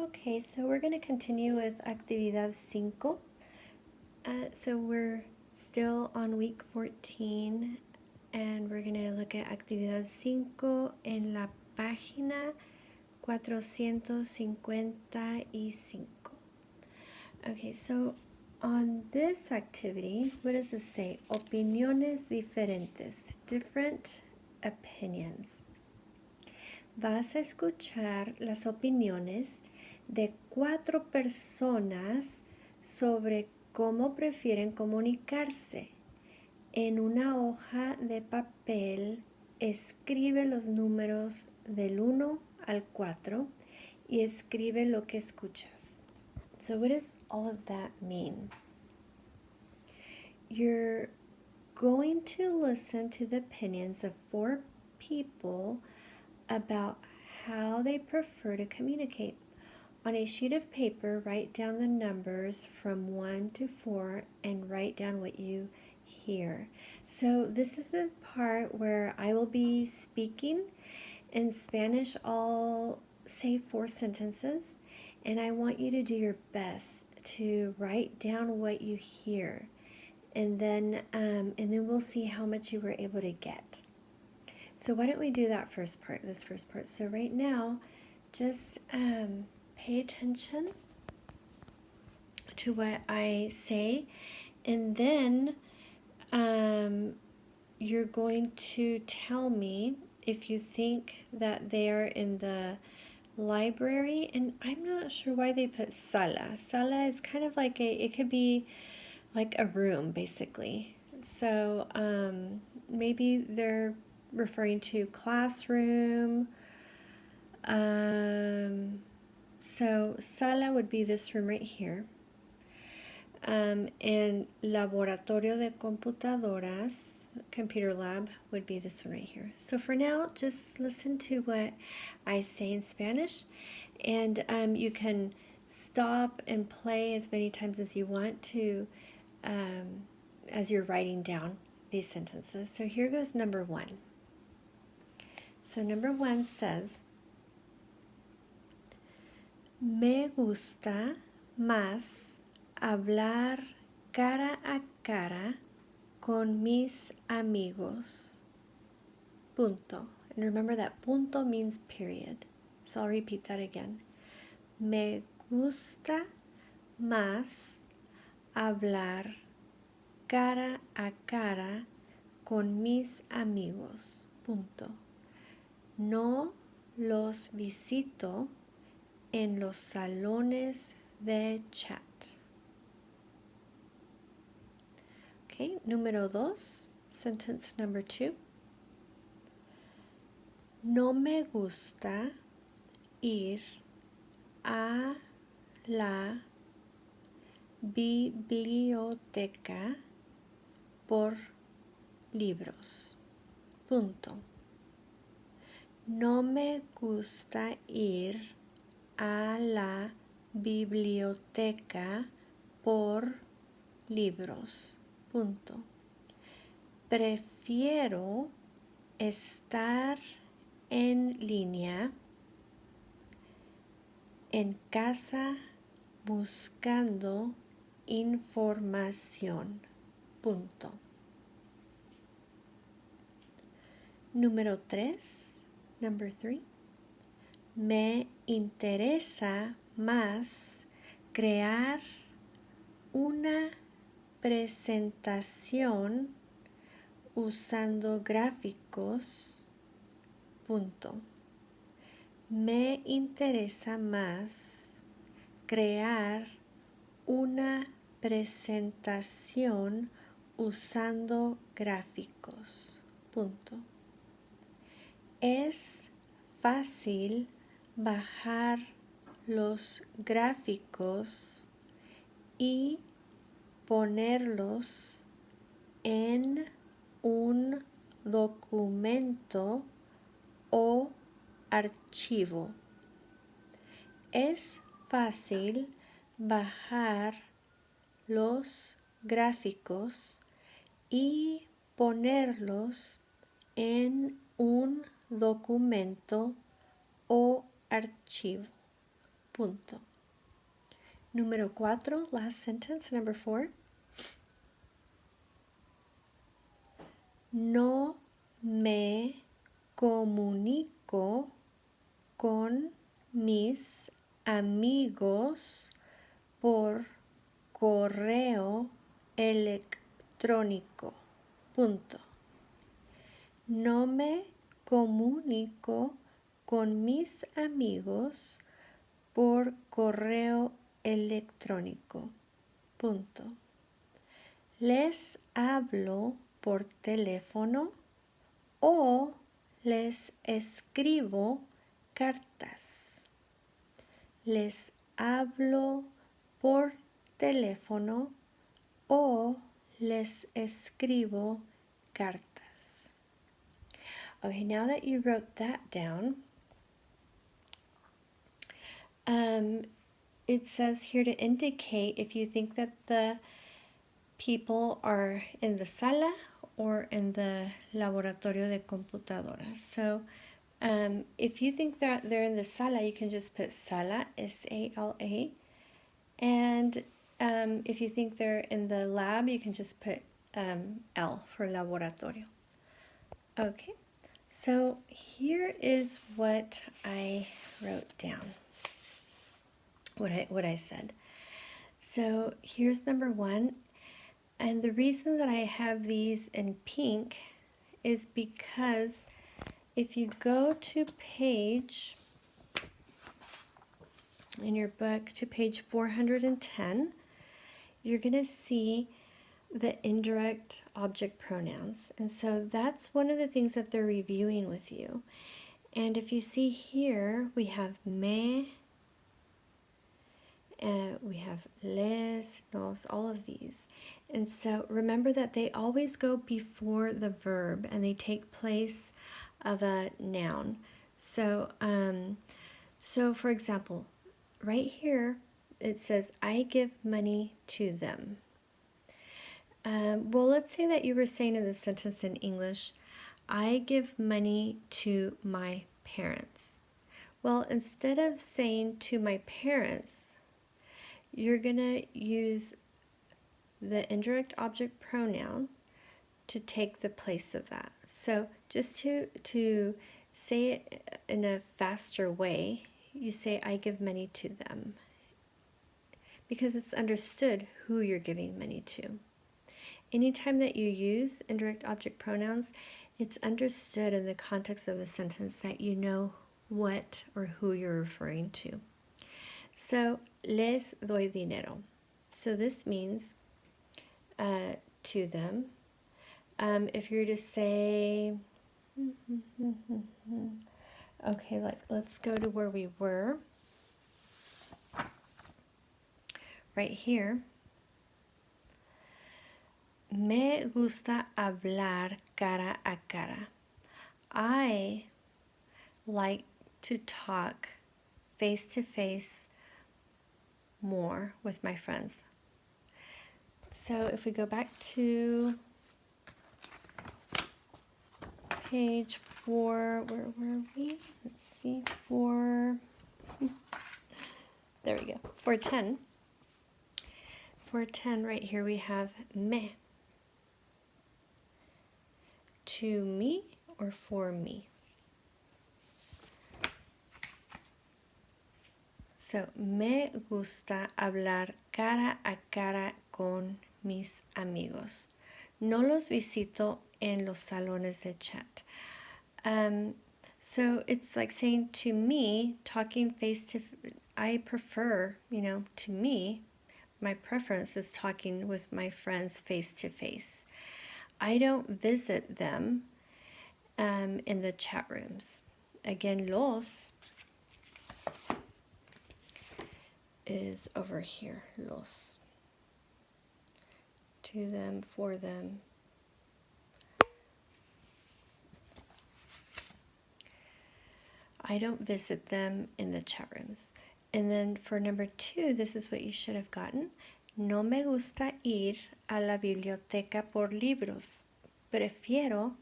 Okay, so we're going to continue with Actividad 5. So we're still on week 14 and we're going to look at Actividad 5 en la página 455. Okay, so on this activity, what does this say? Opiniones diferentes, different opinions. Vas a escuchar las opiniones de 4 personas sobre cómo prefieren comunicarse. En una hoja de papel, escribe los números del 1 al 4 y escribe lo que escuchas. So what does all of that mean? You're going to listen to the opinions of 4 people about how they prefer to communicate. On a sheet of paper, write down the numbers from 1 to 4 and write down what you hear. So this is the part where I will be speaking in Spanish. I'll say 4 sentences and I want you to do your best to write down what you hear. And then we'll see how much you were able to get. So why don't we do that this first part. So right now, just pay attention to what I say, and then you're going to tell me if you think that they're in the library, and I'm not sure why they put sala. Sala is kind of like it could be like a room, basically. So maybe they're referring to classroom. So sala would be this room right here. And laboratorio de computadoras, computer lab, would be this one right here. So for now, just listen to what I say in Spanish, and you can stop and play as many times as you want to as you're writing down these sentences. So here goes number 1. So number 1 says, me gusta más hablar cara a cara con mis amigos. Punto. And remember that punto means period. So I'll repeat that again. Me gusta más hablar cara a cara con mis amigos. Punto. No los visito en los salones de chat. Okay, número 2, sentence number 2. No me gusta ir a la biblioteca por libros. Punto. No me gusta ir a la biblioteca por libros. Punto. Prefiero estar en línea en casa buscando información. Punto. Número 3, number 3. Me interesa más crear una presentación usando gráficos. Punto. Me interesa más crear una presentación usando gráficos. Punto. Es fácil bajar los gráficos y ponerlos en un documento o archivo. Es fácil bajar los gráficos y ponerlos en un documento o archivo. punto. Número 4, last sentence, number 4. No me comunico con mis amigos por correo electrónico. Punto. No me comunico con mis amigos por correo electrónico. Punto. Les hablo por teléfono o les escribo cartas. Les hablo por teléfono o les escribo cartas. Okay, now that you wrote that down, it says here to indicate if you think that the people are in the sala or in the laboratorio de computadoras. So if you think that they're in the sala, you can just put sala, S-A-L-A. And if you think they're in the lab, you can just put L for laboratorio. Okay, so here is what I wrote down, what I said. So here's number 1. And the reason that I have these in pink is because if you go to page, in your book, to page 410, you're going to see the indirect object pronouns. And so that's one of the things that they're reviewing with you. And if you see here, we have me, we have les, nos, all of these. And so remember that they always go before the verb and they take place of a noun. So, so for example, right here, it says, I give money to them. Well, let's say that you were saying in the sentence in English, I give money to my parents. Well, instead of saying to my parents, you're going to use the indirect object pronoun to take the place of that. So just to say it in a faster way, you say, I give money to them, because it's understood who you're giving money to. Anytime that you use indirect object pronouns, it's understood in the context of the sentence that you know what or who you're referring to. So, les doy dinero. So this means to them. If you're to say, okay, let's go to where we were. Right here. Me gusta hablar cara a cara. I like to talk face to face more with my friends. So if we go back to page 4, where were we? Let's see, 4, there we go, 410. 410, right here we have me. To me or for me. So, me gusta hablar cara a cara con mis amigos. No los visito en los salones de chat. So it's like saying to me, talking face to, I prefer, to me, my preference is talking with my friends face to face. I don't visit them in the chat rooms. Again, los is over here, los. To them, for them. I don't visit them in the chat rooms. And then for number 2, this is what you should have gotten. No me gusta ir a la biblioteca por libros. Prefiero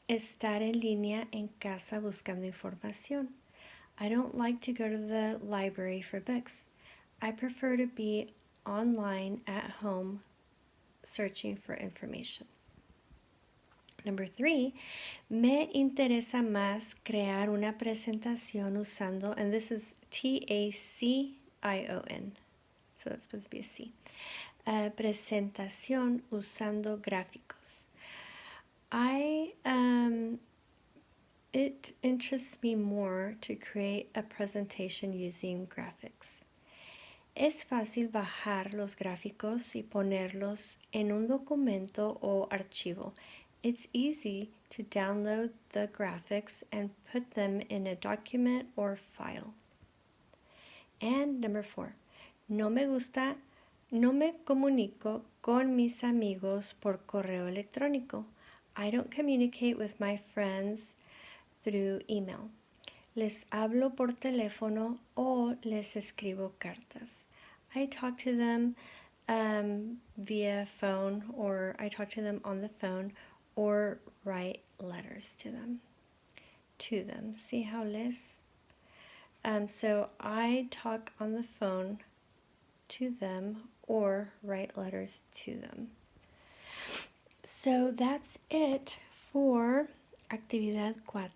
estar en línea en casa buscando información. I don't like to go to the library for books. I prefer to be online at home searching for information. Number 3, me interesa más crear una presentación usando, and this is TACION, so that's supposed to be a C. Presentación usando gráficos. It interests me more to create a presentation using graphics. Es fácil bajar los gráficos y ponerlos en un documento o archivo. It's easy to download the graphics and put them in a document or file. And number 4, no me comunico con mis amigos por correo electrónico. I don't communicate with my friends through email. Les hablo por teléfono o les escribo cartas. I talk to them via phone, or I talk to them on the phone, or write letters to them. See how les? So I talk on the phone to them or write letters to them. So that's it for actividad 5.